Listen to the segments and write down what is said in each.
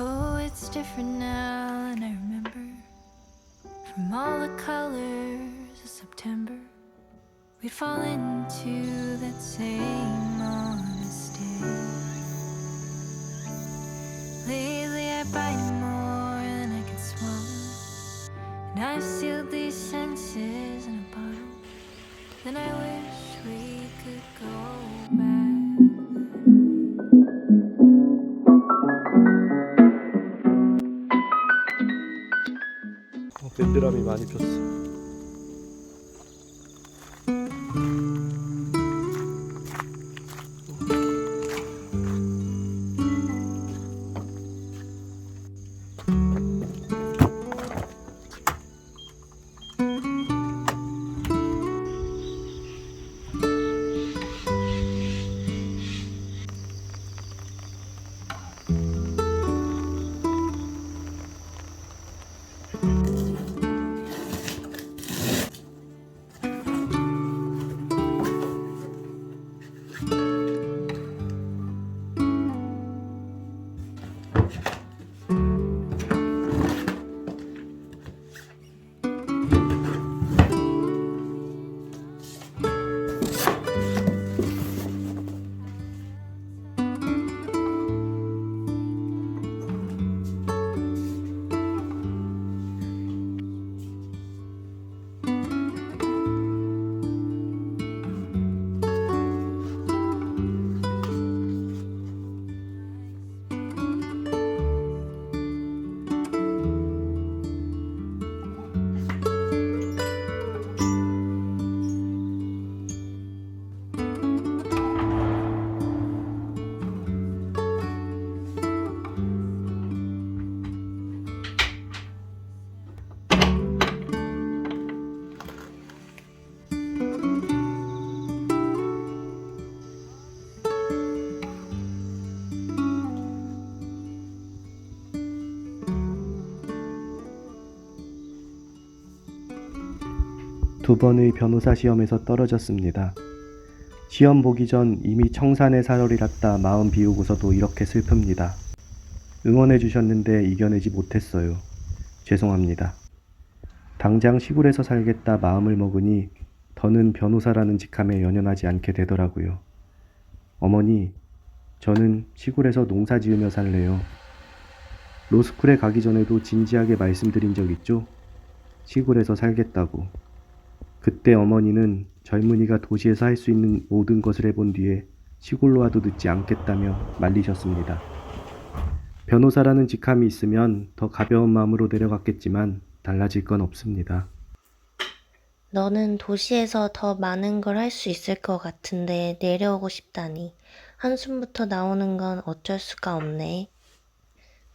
Oh, it's different now than I remember. From all the colors of September, we'd fall into that same honest day. Lately I bite more than I can swallow, and I've sealed these senses in a bottle. Then I wish we could go back. 덴드람이 많이 폈어. 두 번의 변호사 시험에서 떨어졌습니다. 시험 보기 전 이미 청산의 사열이랐다 마음 비우고서도 이렇게 슬픕니다. 응원해 주셨는데 이겨내지 못했어요. 죄송합니다. 당장 시골에서 살겠다 마음을 먹으니 더는 변호사라는 직함에 연연하지 않게 되더라고요. 어머니, 저는 시골에서 농사 지으며 살래요. 로스쿨에 가기 전에도 진지하게 말씀드린 적 있죠? 시골에서 살겠다고. 그때 어머니는 젊은이가 도시에서 할 수 있는 모든 것을 해본 뒤에 시골로 와도 늦지 않겠다며 말리셨습니다. 변호사라는 직함이 있으면 더 가벼운 마음으로 내려갔겠지만 달라질 건 없습니다. 너는 도시에서 더 많은 걸 할 수 있을 것 같은데 내려오고 싶다니 한숨부터 나오는 건 어쩔 수가 없네.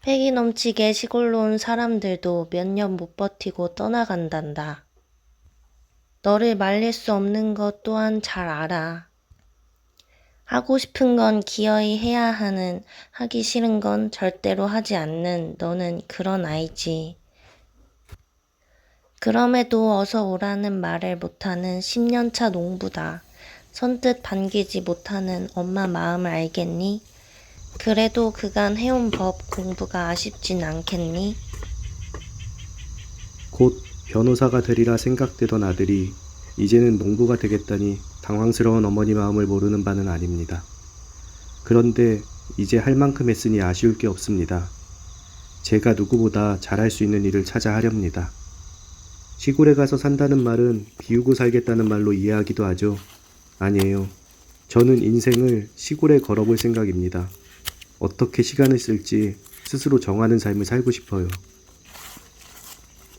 패기 넘치게 시골로 온 사람들도 몇 년 못 버티고 떠나간단다. 너를 말릴 수 없는 것 또한 잘 알아. 하고 싶은 건 기어이 해야 하는, 하기 싫은 건 절대로 하지 않는 너는 그런 아이지. 그럼에도 어서 오라는 말을 못하는 10년차 농부다. 선뜻 반기지 못하는 엄마 마음을 알겠니? 그래도 그간 해온 법 공부가 아쉽진 않겠니? 곧 변호사가 되리라 생각되던 아들이 이제는 농부가 되겠다니 당황스러운 어머니 마음을 모르는 바는 아닙니다. 그런데 이제 할 만큼 했으니 아쉬울 게 없습니다. 제가 누구보다 잘할 수 있는 일을 찾아 하렵니다. 시골에 가서 산다는 말은 비우고 살겠다는 말로 이해하기도 하죠. 아니에요. 저는 인생을 시골에 걸어볼 생각입니다. 어떻게 시간을 쓸지 스스로 정하는 삶을 살고 싶어요.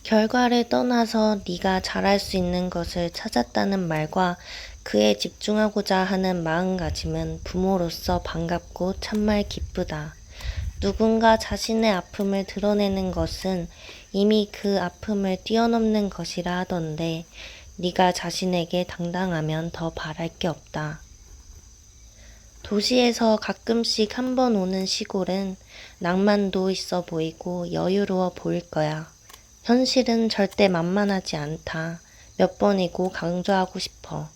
결과를 떠나서 네가 잘할 수 있는 것을 찾았다는 말과 그에 집중하고자 하는 마음가짐은 부모로서 반갑고 참말 기쁘다. 누군가 자신의 아픔을 드러내는 것은 이미 그 아픔을 뛰어넘는 것이라 하던데 네가 자신에게 당당하면 더 바랄 게 없다. 도시에서 가끔씩 한 번 오는 시골은 낭만도 있어 보이고 여유로워 보일 거야. 현실은 절대 만만하지 않다. 몇 번이고 강조하고 싶어.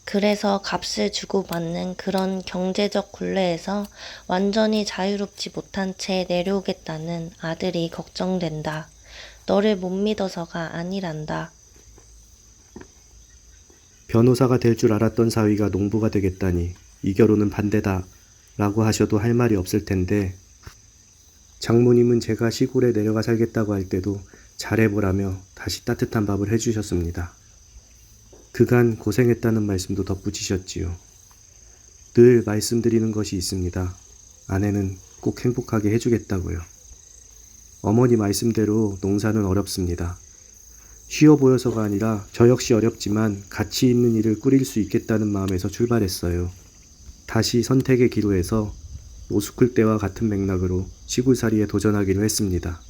그래서 값을 주고받는 그런 경제적 굴레에서 완전히 자유롭지 못한 채 내려오겠다는 아들이 걱정된다. 너를 못 믿어서가 아니란다. 변호사가 될 줄 알았던 사위가 농부가 되겠다니 이 결혼은 반대다 라고 하셔도 할 말이 없을 텐데 장모님은 제가 시골에 내려가 살겠다고 할 때도 잘해보라며 다시 따뜻한 밥을 해주셨습니다. 그간 고생했다는 말씀도 덧붙이셨지요. 늘 말씀드리는 것이 있습니다. 아내는 꼭 행복하게 해주겠다고요. 어머니 말씀대로 농사는 어렵습니다. 쉬워 보여서가 아니라 저 역시 어렵지만 가치 있는 일을 꾸릴 수 있겠다는 마음에서 출발했어요. 다시 선택의 기로에서 노숙을 때와 같은 맥락으로 시골살이에 도전하기로 했습니다.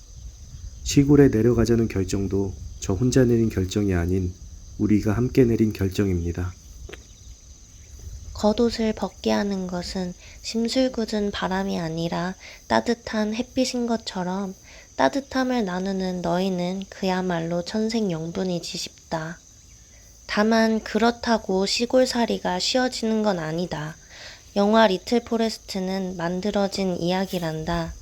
시골에 내려가자는 결정도 저 혼자 내린 결정이 아닌 우리가 함께 내린 결정입니다. 겉옷을 벗게 하는 것은 심술궂은 바람이 아니라 따뜻한 햇빛인 것처럼 따뜻함을 나누는 너희는 그야말로 천생연분이지 싶다. 다만 그렇다고 시골살이가 쉬워지는 건 아니다. 영화 리틀 포레스트는 만들어진 이야기란다.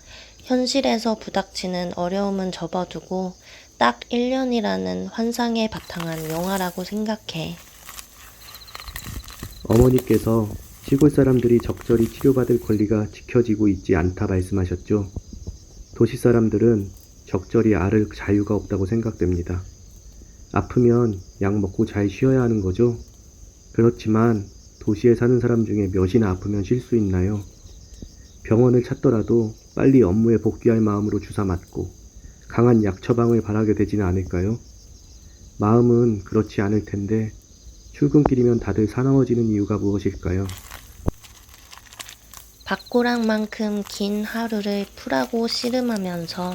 현실에서 부닥치는 어려움은 접어두고 딱 1년이라는 환상에 바탕한 영화라고 생각해. 어머니께서 시골 사람들이 적절히 치료받을 권리가 지켜지고 있지 않다 말씀하셨죠. 도시 사람들은 적절히 앓을 자유가 없다고 생각됩니다. 아프면 약 먹고 잘 쉬어야 하는 거죠. 그렇지만 도시에 사는 사람 중에 몇이나 아프면 쉴 수 있나요? 병원을 찾더라도 빨리 업무에 복귀할 마음으로 주사 맞고 강한 약 처방을 바라게 되지는 않을까요? 마음은 그렇지 않을 텐데 출근길이면 다들 사나워지는 이유가 무엇일까요? 밥고랑만큼 긴 하루를 풀하고 씨름하면서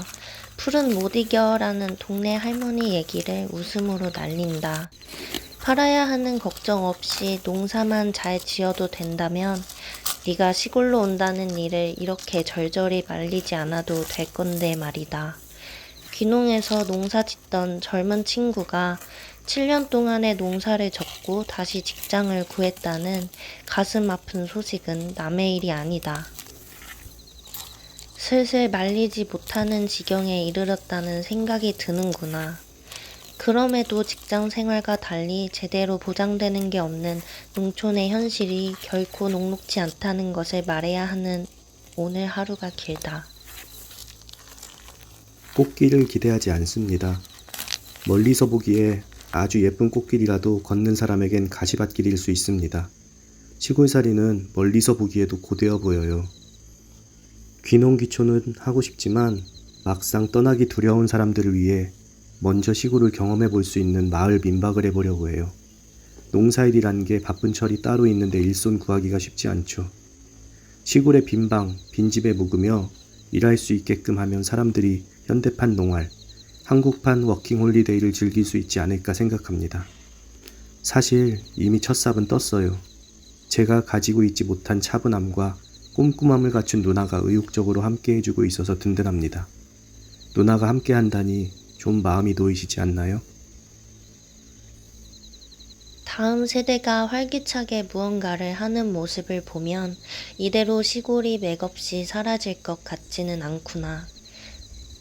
풀은 못 이겨라는 동네 할머니 얘기를 웃음으로 날린다. 팔아야 하는 걱정 없이 농사만 잘 지어도 된다면 네가 시골로 온다는 일을 이렇게 절절히 말리지 않아도 될 건데 말이다. 귀농에서 농사 짓던 젊은 친구가 7년 동안의 농사를 접고 다시 직장을 구했다는 가슴 아픈 소식은 남의 일이 아니다. 슬슬 말리지 못하는 지경에 이르렀다는 생각이 드는구나. 그럼에도 직장 생활과 달리 제대로 보장되는 게 없는 농촌의 현실이 결코 녹록지 않다는 것을 말해야 하는 오늘 하루가 길다. 꽃길을 기대하지 않습니다. 멀리서 보기에 아주 예쁜 꽃길이라도 걷는 사람에겐 가시밭길일 수 있습니다. 시골살이는 멀리서 보기에도 고되어 보여요. 귀농귀촌은 하고 싶지만 막상 떠나기 두려운 사람들을 위해 먼저 시골을 경험해 볼 수 있는 마을 민박을 해보려고 해요. 농사일이란 게 바쁜 철이 따로 있는데 일손 구하기가 쉽지 않죠. 시골의 빈방, 빈집에 묵으며 일할 수 있게끔 하면 사람들이 현대판 농활, 한국판 워킹홀리데이를 즐길 수 있지 않을까 생각합니다. 사실 이미 첫 삽은 떴어요. 제가 가지고 있지 못한 차분함과 꼼꼼함을 갖춘 누나가 의욕적으로 함께 해주고 있어서 든든합니다. 누나가 함께 한다니 좀 마음이 놓이시지 않나요? 다음 세대가 활기차게 무언가를 하는 모습을 보면 이대로 시골이 맥없이 사라질 것 같지는 않구나.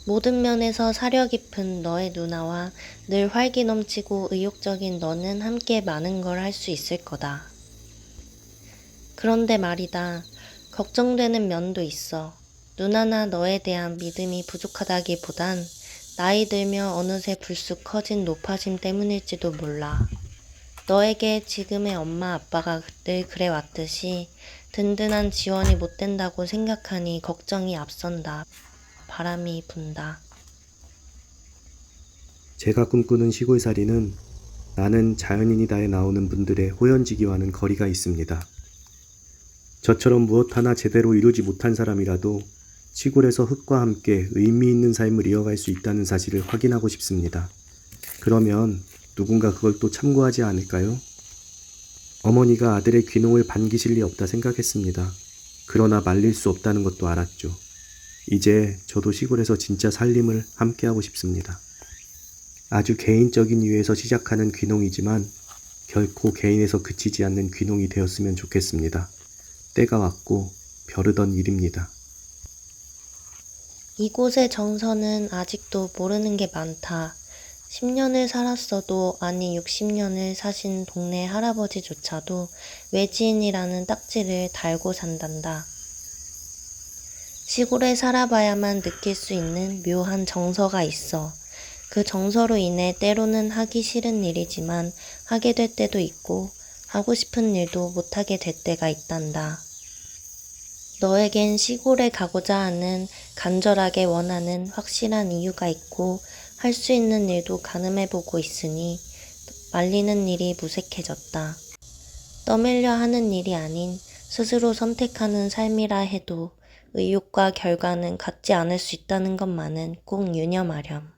모든 면에서 사려 깊은 너의 누나와 늘 활기 넘치고 의욕적인 너는 함께 많은 걸 할 수 있을 거다. 그런데 말이다. 걱정되는 면도 있어. 누나나 너에 대한 믿음이 부족하다기보단 나이 들며 어느새 불쑥 커진 높아짐 때문일지도 몰라. 너에게 지금의 엄마 아빠가 늘 그래왔듯이 든든한 지원이 못 된다고 생각하니 걱정이 앞선다. 바람이 분다. 제가 꿈꾸는 시골살이는 나는 자연인이다에 나오는 분들의 호연지기와는 거리가 있습니다. 저처럼 무엇 하나 제대로 이루지 못한 사람이라도 시골에서 흙과 함께 의미 있는 삶을 이어갈 수 있다는 사실을 확인하고 싶습니다. 그러면 누군가 그걸 또 참고하지 않을까요? 어머니가 아들의 귀농을 반기실 리 없다 생각했습니다. 그러나 말릴 수 없다는 것도 알았죠. 이제 저도 시골에서 진짜 살림을 함께하고 싶습니다. 아주 개인적인 이유에서 시작하는 귀농이지만 결코 개인에서 그치지 않는 귀농이 되었으면 좋겠습니다. 때가 왔고 벼르던 일입니다. 이곳의 정서는 아직도 모르는 게 많다. 10년을 살았어도 아니 60년을 사신 동네 할아버지조차도 외지인이라는 딱지를 달고 산단다. 시골에 살아봐야만 느낄 수 있는 묘한 정서가 있어. 그 정서로 인해 때로는 하기 싫은 일이지만 하게 될 때도 있고 하고 싶은 일도 못하게 될 때가 있단다. 너에겐 시골에 가고자 하는 간절하게 원하는 확실한 이유가 있고 할 수 있는 일도 가늠해보고 있으니 말리는 일이 무색해졌다. 떠밀려 하는 일이 아닌 스스로 선택하는 삶이라 해도 의욕과 결과는 같지 않을 수 있다는 것만은 꼭 유념하렴.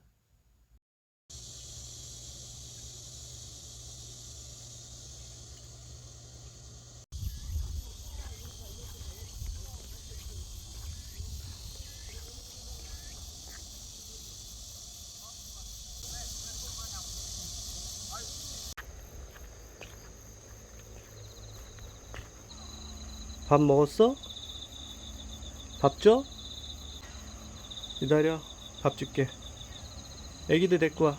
밥 먹었어? 밥 줘? 기다려. 밥 줄게. 애기들 데리고 와.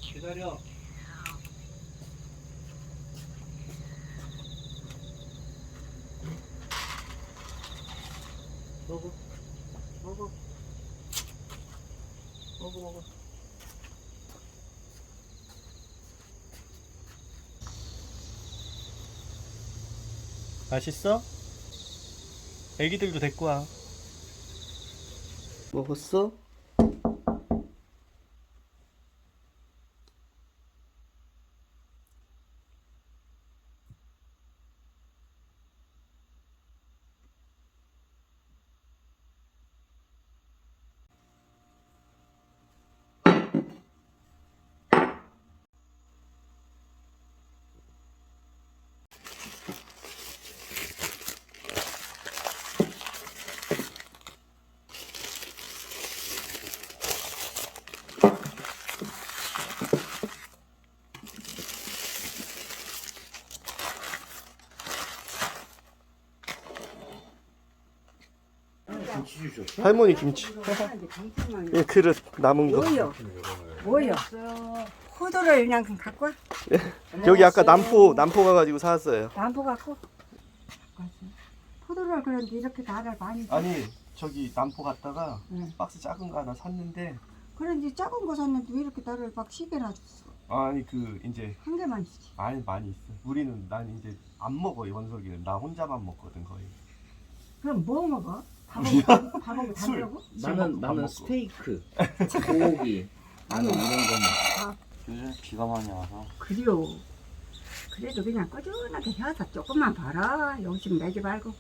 기다려. 먹어. 먹어. 먹어, 먹어. 맛있어? 애기들도 데리고 와. 먹었어? 할머니 김치. 예, 그릇 남은 거. 뭐요? 포도를 그냥 갖고 와? 여기 아까 남포 가가지고 사왔어요. 남포 갖고? 포도를 그런데 이렇게 다들 많이 아니 저기 남포 갔다가 응. 박스 작은 거 하나 샀는데 그런데 작은 거 샀는데 왜 이렇게 나를 막 10개나 줬어? 아니 그 이제 한 개만 주지. 아니 많이 있어. 우리는 난 이제 안 먹어. 원석이는 나 혼자만 먹거든 거의. 그럼 뭐 먹어? 밥하고 담그라고? 나는 스테이크, 고기, 나는 이런 거만. 요즘 비가 많이 와서 그래요. 그래도 그냥 꾸준하게 해서 조금만 벌어. 욕심 내지 말고.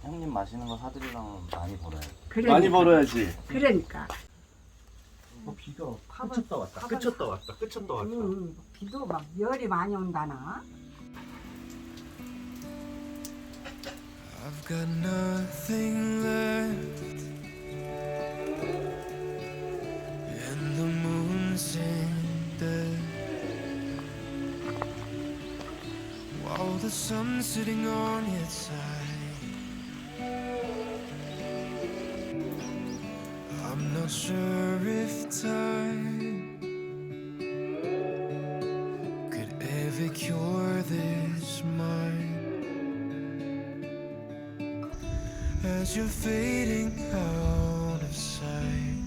형님 마시는 거 사드리려면 많이 벌어요. 그러니까. 많이 벌어야지. 그러니까. 비가 그쳤다 왔다. 그쳤다 왔다. 그쳤다 왔다. 비도 막 열이 많이 온다나. I've got nothing left, and the moon's in dead, while the sun's sitting on its side. I'm not sure if time could ever cure this mind. As you're fading out of sight,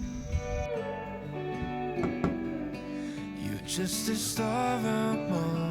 you're just a star on my